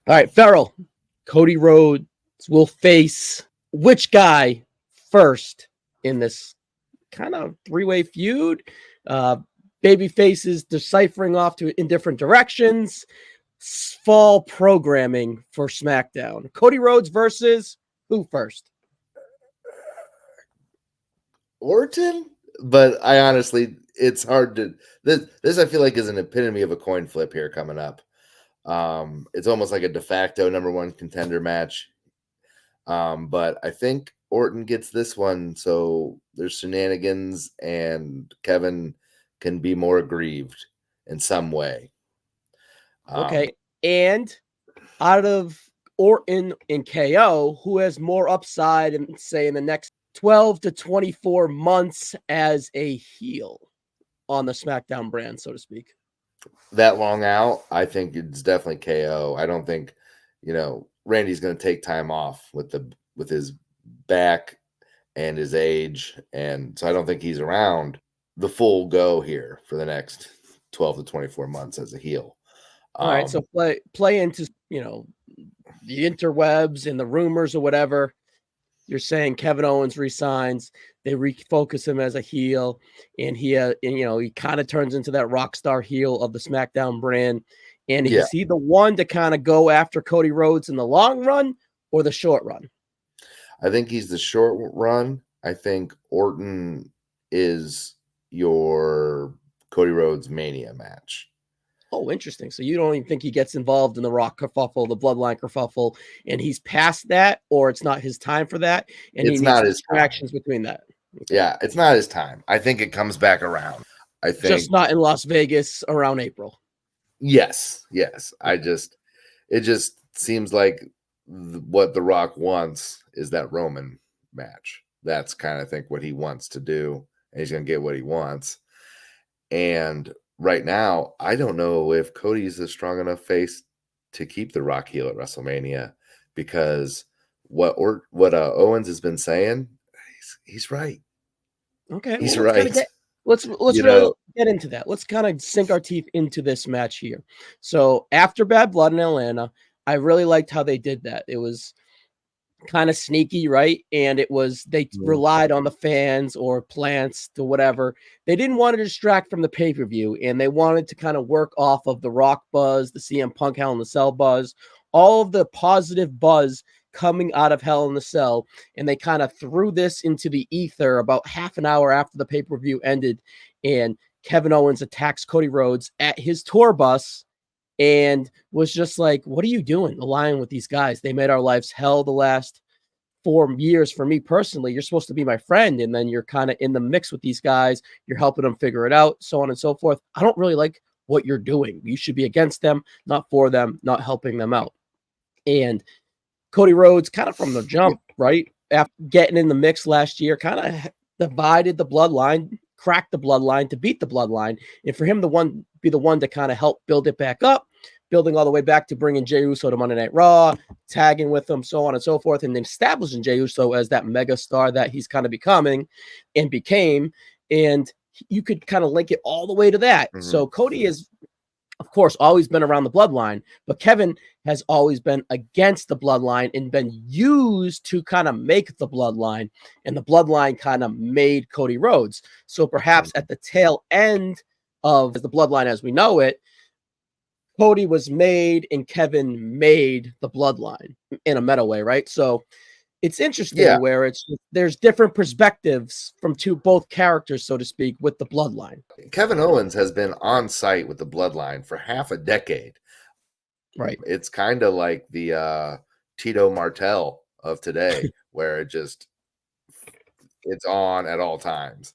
All right, Ferrell, Cody Rhodes will face which guy first in this kind of three-way feud? Baby faces deciphering off in different directions. Fall programming for SmackDown. Cody Rhodes versus who first? Orton? But I honestly, it's hard to this I feel like is an epitome of a coin flip here coming up. It's almost like a de facto number one contender match. But I think Orton gets this one, so there's shenanigans and Kevin can be more aggrieved in some way. Okay. And out of Orton and KO, who has more upside in, say, in the next 12 to 24 months as a heel on the SmackDown brand, so to speak? That long out, I think it's definitely KO. I don't think, Randy's going to take time off with his back and his age, and so I don't think he's around the full go here for the next 12 to 24 months as a heel. All right, so play into the interwebs and the rumors or whatever. You're saying Kevin Owens resigns, they refocus him as a heel, and he kind of turns into that rock star heel of the SmackDown brand. And is he the one to kind of go after Cody Rhodes in the long run or the short run? I think he's the short run. I think Orton is your Cody Rhodes Mania match. Oh, interesting. So you don't even think he gets involved in the Rock kerfuffle, the Bloodline kerfuffle, and he's past that, or it's not his time for that, and it's he needs distractions between that. Okay. Yeah, it's not his time. I think it comes back around. I think just not in Las Vegas around April. Yes. It just seems like what The Rock wants is that Roman match. That's kind of think what he wants to do, and he's going to get what he wants. And right now, I don't know if Cody's a strong enough face to keep The Rock heel at WrestleMania, because what Owens has been saying, he's right. Okay, he's right. Let's really get into that. Let's kind of sink our teeth into this match here. So after Bad Blood in Atlanta, I really liked how they did that. It was kind of sneaky, right? And it was they relied on the fans or plants to whatever. They didn't want to distract from the pay-per-view, and they wanted to kind of work off of the Rock buzz, the CM Punk Hell in the Cell buzz, all of the positive buzz coming out of Hell in the Cell, and they kind of threw this into the ether about half an hour after the pay-per-view ended, and Kevin Owens attacks Cody Rhodes at his tour bus and was just like, what are you doing aligning with these guys? They made our lives hell the last 4 years for me personally. You're supposed to be my friend, and then you're kind of in the mix with these guys. You're helping them figure it out, so on and so forth. I don't really like what you're doing. You should be against them, not for them, not helping them out. And Cody Rhodes kind of from the jump, right? After getting in the mix last year, kind of divided the bloodline, cracked the bloodline to beat the bloodline. And for him to be the one to kind of help build it back up, building all the way back to bringing Jey Uso to Monday Night Raw, tagging with them, so on and so forth, and then establishing Jey Uso as that mega star that he's kind of becoming and became. And you could kind of link it all the way to that. Mm-hmm. So Cody is, of course, always been around the bloodline, but Kevin has always been against the bloodline and been used to kind of make the bloodline, and the bloodline kind of made Cody Rhodes. So perhaps at the tail end of the bloodline as we know it, Cody was made and Kevin made the bloodline in a meta way, right? So it's interesting where there's different perspectives from both characters, so to speak, with the bloodline. Kevin Owens has been on site with the bloodline for half a decade. Right. It's kind of like the Tito Martell of today, where it's on at all times.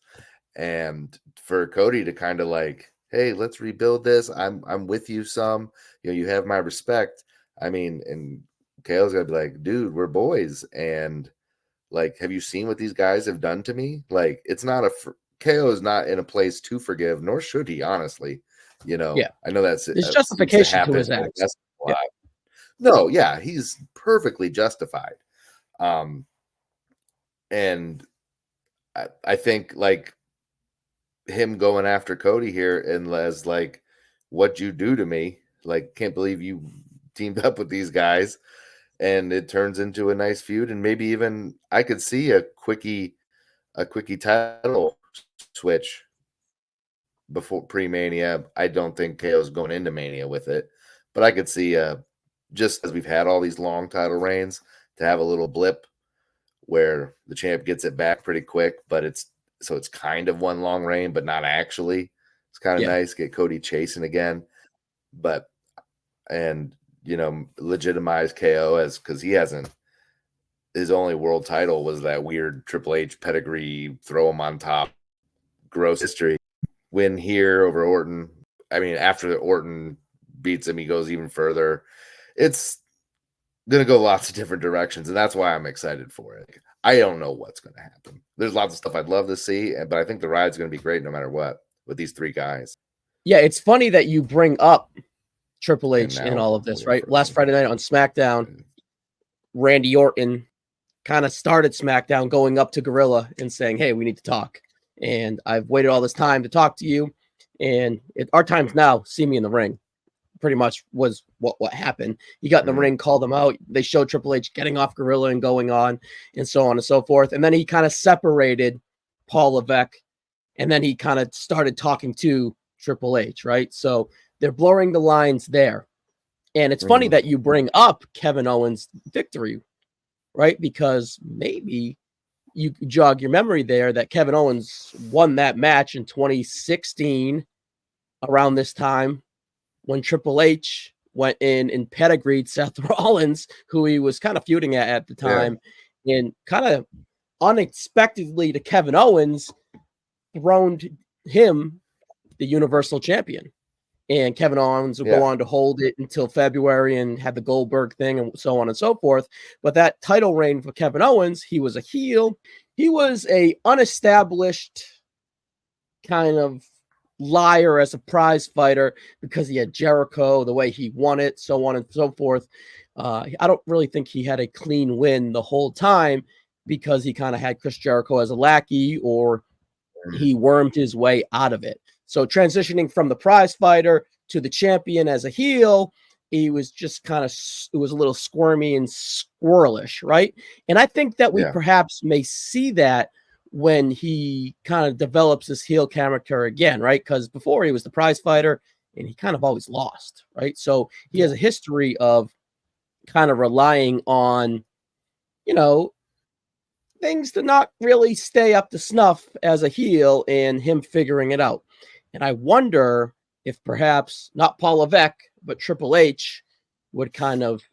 And for Cody to kind of like, hey, let's rebuild this. I'm with you some. You have my respect. I mean, and KO's gonna be like, dude, we're boys, and like, have you seen what these guys have done to me? Like, it's not KO is not in a place to forgive, nor should he, honestly. I know that's his justification to his acts. Yeah. No, he's perfectly justified. And I think like him going after Cody here and as like, what you do to me, like, can't believe you teamed up with these guys, and it turns into a nice feud. And maybe even I could see a quickie title switch before pre-Mania. I don't think KO's going into Mania with it, but I could see just as we've had all these long title reigns, to have a little blip where the champ gets it back pretty quick, but it's kind of one long reign, but not actually. It's kind of nice. Get Cody chasing again, and legitimize KO as, because he hasn't. His only world title was that weird Triple H pedigree, throw him on top, gross history win here over Orton. I mean, after Orton beats him, he goes even further. It's going to go lots of different directions, and that's why I'm excited for it. I don't know what's going to happen. There's lots of stuff I'd love to see, but I think the ride's going to be great no matter what with these three guys. Yeah, it's funny that you bring up Triple H in all of this, right? Last Friday night on SmackDown, Randy Orton kind of started SmackDown going up to Gorilla and saying, hey, we need to talk. And I've waited all this time to talk to you. And our time's now. See me in the ring. Pretty much was what happened. He got in the ring, called them out. They showed Triple H getting off Gorilla and going on and so on and so forth. And then he kind of separated Paul Levesque. And then he kind of started talking to Triple H, right? So they're blurring the lines there. And it's funny that you bring up Kevin Owens' victory, right? Because maybe you jog your memory there that Kevin Owens won that match in 2016 around this time when Triple H went in and pedigreed Seth Rollins, who he was kind of feuding at the time, and kind of unexpectedly to Kevin Owens, throned him the Universal Champion. And Kevin Owens would go on to hold it until February and had the Goldberg thing and so on and so forth. But that title reign for Kevin Owens, he was a heel. He was a unestablished kind of liar as a prize fighter because he had Jericho, the way he won it, so on and so forth. I don't really think he had a clean win the whole time because he kind of had Chris Jericho as a lackey, or he wormed his way out of it. So transitioning from the prize fighter to the champion as a heel, he was just kind of, it was a little squirmy and squirrelish, right? And I think that we perhaps may see that when he kind of develops his heel character again, right? Because before he was the prize fighter and he kind of always lost, right? So he has a history of kind of relying on, things to not really stay up to snuff as a heel and him figuring it out. And I wonder if perhaps not Paul Levesque, but Triple H would kind of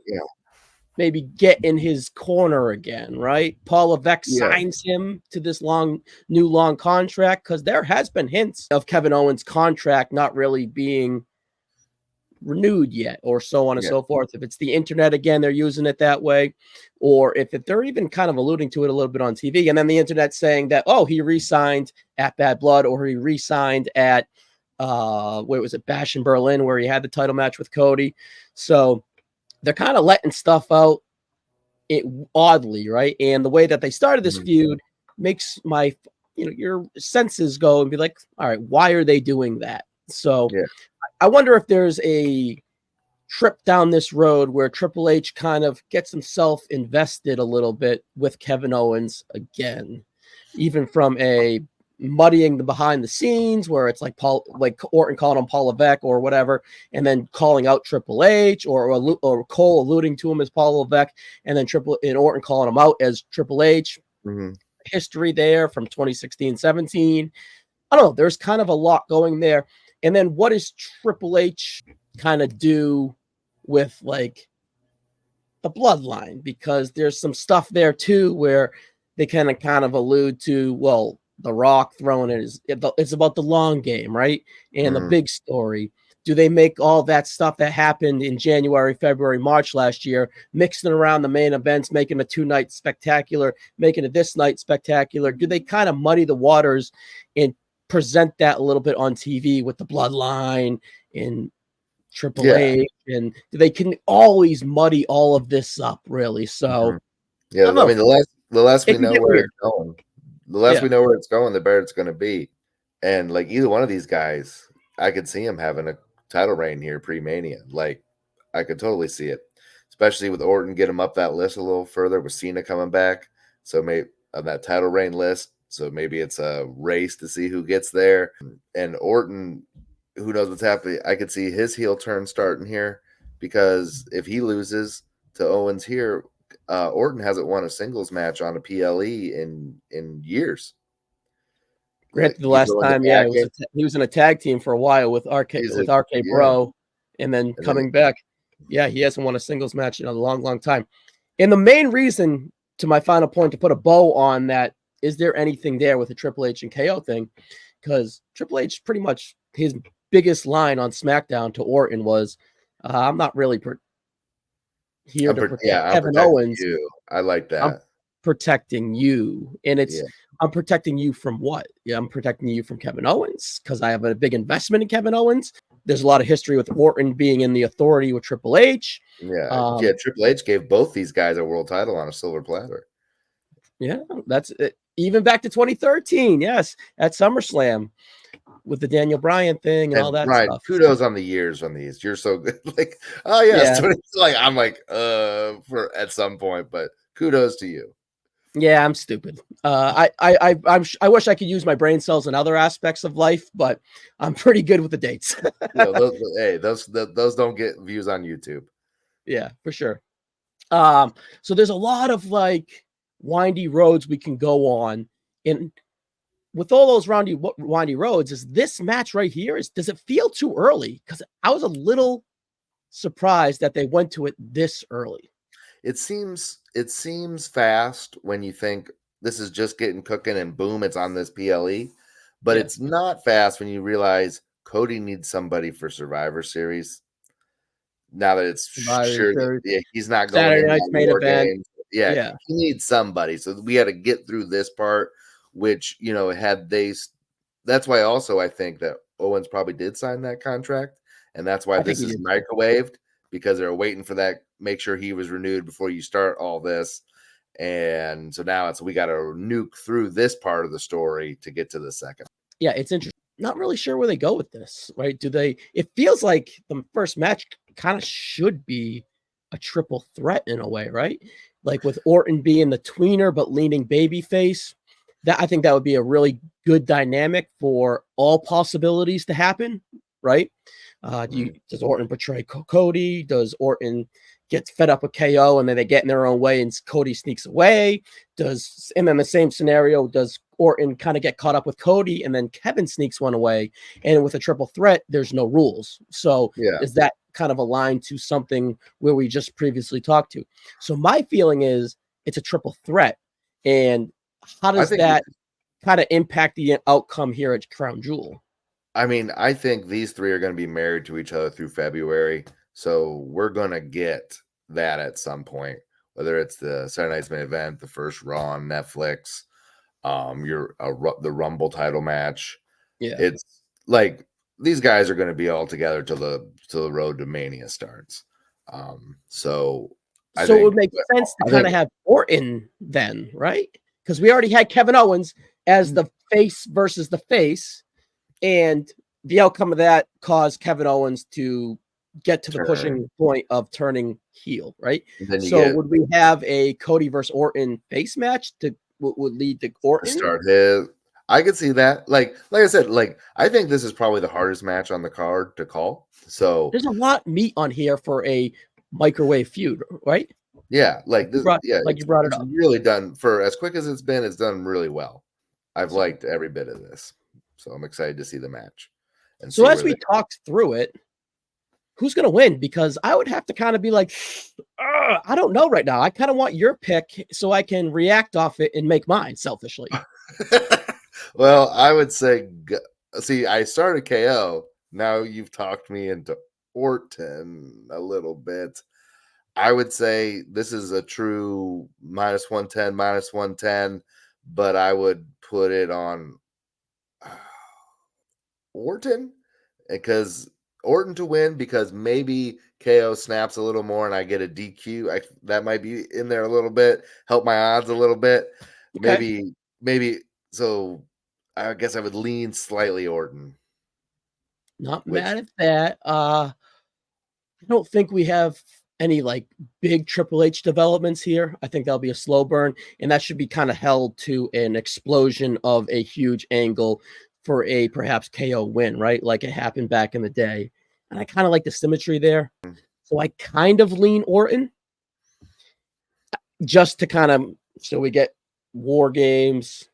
maybe get in his corner again, right? Paul Levesque signs him to this new long contract, because there has been hints of Kevin Owens' contract not really being renewed yet, or so on and so forth. If it's the internet again, they're using it that way, or if they're even kind of alluding to it a little bit on TV, and then the internet saying that, oh, he re-signed at Bad Blood, or he re-signed at where was it, Bash in Berlin, where he had the title match with Cody. So they're kind of letting stuff out oddly, right? And the way that they started this feud makes my your senses go and be like, all right, why are they doing that? So I wonder if there's a trip down this road where Triple H kind of gets himself invested a little bit with Kevin Owens again, even from a muddying the behind the scenes where it's like Orton calling him Paul Levesque or whatever, and then calling out Triple H, or Cole alluding to him as Paul Levesque, and then Orton calling him out as Triple H. History there from 2016-17. I don't know. There's kind of a lot going there. And then what does Triple H kind of do with like the bloodline? Because there's some stuff there too where they kind of allude to, well, The Rock throwing it's about the long game, right? And the big story. Do they make all that stuff that happened in January, February, March last year, mixing around the main events, making a 2-night spectacular, making it this night spectacular? Do they kind of muddy the waters and present that a little bit on TV with the bloodline and Triple H? And they can always muddy all of this up, really. So I mean, the less we know where it's going, the less we know where it's going, the better it's going to be. And like either one of these guys, I could see him having a title reign here pre-Mania. Like I could totally see it, especially with Orton get him up that list a little further with Cena coming back. So maybe on that title reign list. So maybe it's a race to see who gets there. And Orton, who knows what's happening? I could see his heel turn starting here because if he loses to Owens here, Orton hasn't won a singles match on a PLE in years. Granted, the last time, yeah, he was in a tag team for a while with RK Bro, and then coming back. Yeah, he hasn't won a singles match in a long, long time. And the main reason, to my final point, to put a bow on that, is there anything there with the Triple H and KO thing? Because Triple H, pretty much his biggest line on SmackDown to Orton was, I'm not really here to protect Kevin Owens. You. I like that. I'm protecting you. And it's, I'm protecting you from what? Yeah, I'm protecting you from Kevin Owens because I have a big investment in Kevin Owens. There's a lot of history with Orton being in the authority with Triple H. Yeah, Triple H gave both these guys a world title on a silver platter. Yeah, that's it. Even back to 2013, yes, at SummerSlam with the Daniel Bryan thing and all that stuff. Kudos on the years on these. You're so good. Like, oh yes, yeah. Like I'm like for at some point, but kudos to you. Yeah, I'm stupid. I wish I could use my brain cells in other aspects of life, but I'm pretty good with the dates. Those don't get views on YouTube. Yeah, for sure. So there's a lot of like windy roads we can go on, and with all those windy roads, is this match right here? Does it feel too early? Because I was a little surprised that they went to it this early. It seems fast when you think this is just getting cooking and boom, it's on this PLE. But it's not fast when you realize Cody needs somebody for Survivor Series. Now that it's sure that, he's not going Saturday night's main event. Games. Yeah, he needs somebody. So we had to get through this part, which, you know, that's why also I think that Owens probably did sign that contract. And that's why this is microwaved, because they're waiting for that, make sure he was renewed before you start all this. And so now we got to nuke through this part of the story to get to the second. Yeah, it's interesting. Not really sure where they go with this, right? It feels like the first match kind of should be a triple threat in a way, right? Like with Orton being the tweener but leaning babyface. I think that would be a really good dynamic for all possibilities to happen, right? Does Orton betray Cody? Does Orton get fed up with KO and then they get in their own way and Cody sneaks away? And then the same scenario, does Orton kind of get caught up with Cody and then Kevin sneaks one away? And with a triple threat, there's no rules. So is that kind of aligned to something where we just previously talked to? So my feeling is it's a triple threat. And how does that kind of impact the outcome here at Crown Jewel? I mean, I think these three are going to be married to each other through February. So we're going to get that at some point, whether it's the Saturday night's main event, the first Raw on Netflix, the Rumble title match. Yeah. It's like these guys are going to be all together till the road to Mania starts. So it would make sense to kind of have Orton then, right? Because we already had Kevin Owens as the face versus the face. And the outcome of that caused Kevin Owens to get to the pushing point of turning heel, right? So would we have a Cody versus Orton face match that would lead to Orton? Start his. I could see that. Like I said, I think this is probably the hardest match on the card to call. So there's a lot of meat on here for a microwave feud, right? Yeah, you brought it up. Really done for as quick as it's been. It's done really well. I've liked every bit of this. So I'm excited to see the match. And so as we talked through it, who's going to win? Because I would have to kind of be like, I don't know right now. I kind of want your pick so I can react off it and make mine selfishly. Well, I would say, see, I started KO. Now you've talked me into Orton a little bit. I would say this is a true -110, but I would put it on Orton, because Orton to win, because maybe KO snaps a little more and I get a DQ. That might be in there a little bit, help my odds a little bit. Okay. Maybe. So I guess I would lean slightly Orton. Not mad at that. don't think we have any like big Triple H developments here. I think that'll be a slow burn, and that should be kind of held to an explosion of a huge angle for a perhaps KO win, right? Like it happened back in the day. And I kind of like the symmetry there. So I kind of lean Orton just to kind of, so we get War Games,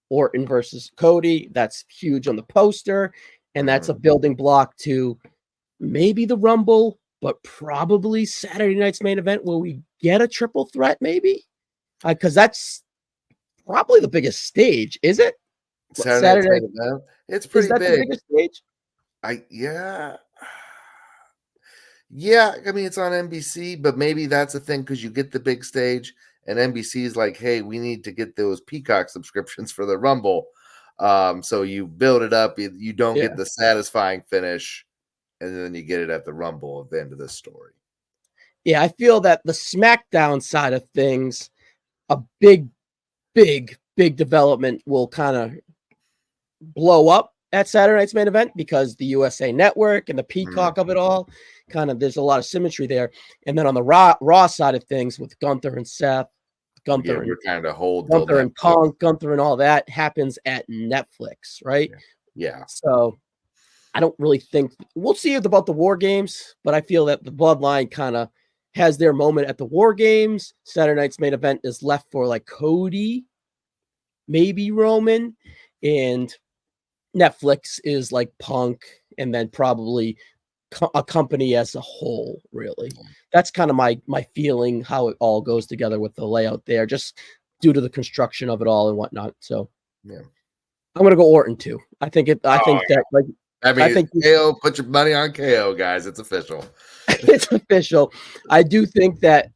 Orton versus Cody. That's huge on the poster. And that's a building block to maybe the Rumble, but probably Saturday night's main event where we get a triple threat, maybe? Because that's probably the biggest stage, is it? Saturday night's main event? It's pretty big. Is that the biggest stage? Yeah, I mean, it's on NBC, but maybe that's a thing because you get the big stage, and NBC is like, hey, we need to get those Peacock subscriptions for the Rumble. So you build it up. You don't get the satisfying finish, and then you get it at the Rumble at the end of this story. Yeah, I feel that the SmackDown side of things, a big development will kind of blow up at Saturday night's main event because the USA Network and the Peacock of it all, kind of there's a lot of symmetry there. And then on the Raw side of things with Gunther and Seth, Gunther we're kind of hold Gunther and Punk, Gunther and all that happens at Netflix, right? Yeah. So I don't really think we'll see about the War Games, but I feel that the Bloodline kind of has their moment at the War Games. Saturday night's main event is left for like Cody, maybe Roman, and Netflix is like Punk, and then probably a company as a whole. Really, that's kind of my feeling how it all goes together with the layout there, just due to the construction of it all and whatnot. So, yeah, I'm gonna go Orton too. I think KO. Put your money on KO, guys. It's official. It's official. I do think that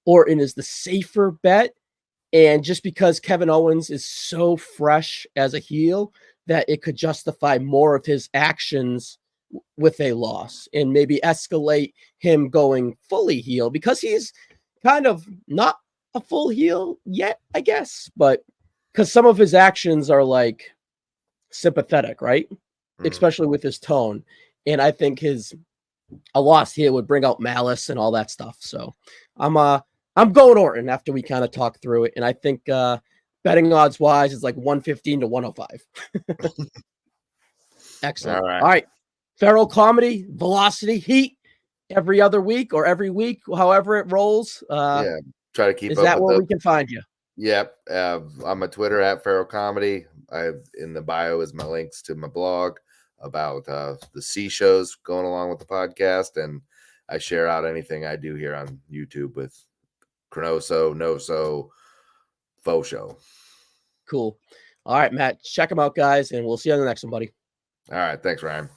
Orton is the safer bet, and just because Kevin Owens is so fresh as a heel, that it could justify more of his actions with a loss and maybe escalate him going fully heel, because he's kind of not a full heel yet, I guess, but because some of his actions are like sympathetic, right? Especially with his tone. And I think a loss here would bring out malice and all that stuff. So I'm going Orton after we kind of talk through it. And I think betting odds wise is like 115 to 105. Excellent. All right. Ferrell comedy, velocity, heat every other week or every week, however it rolls. Try to keep is up. Is that where we can find you? Yep. I'm a Twitter at Ferrell Comedy. In the bio is my links to my blog about the C shows going along with the podcast, and I share out anything I do here on YouTube with Cronoso, Noso, Faux Show. Cool. All right, Matt, check them out, guys, and we'll see you on the next one, buddy. All right. Thanks, Ryan.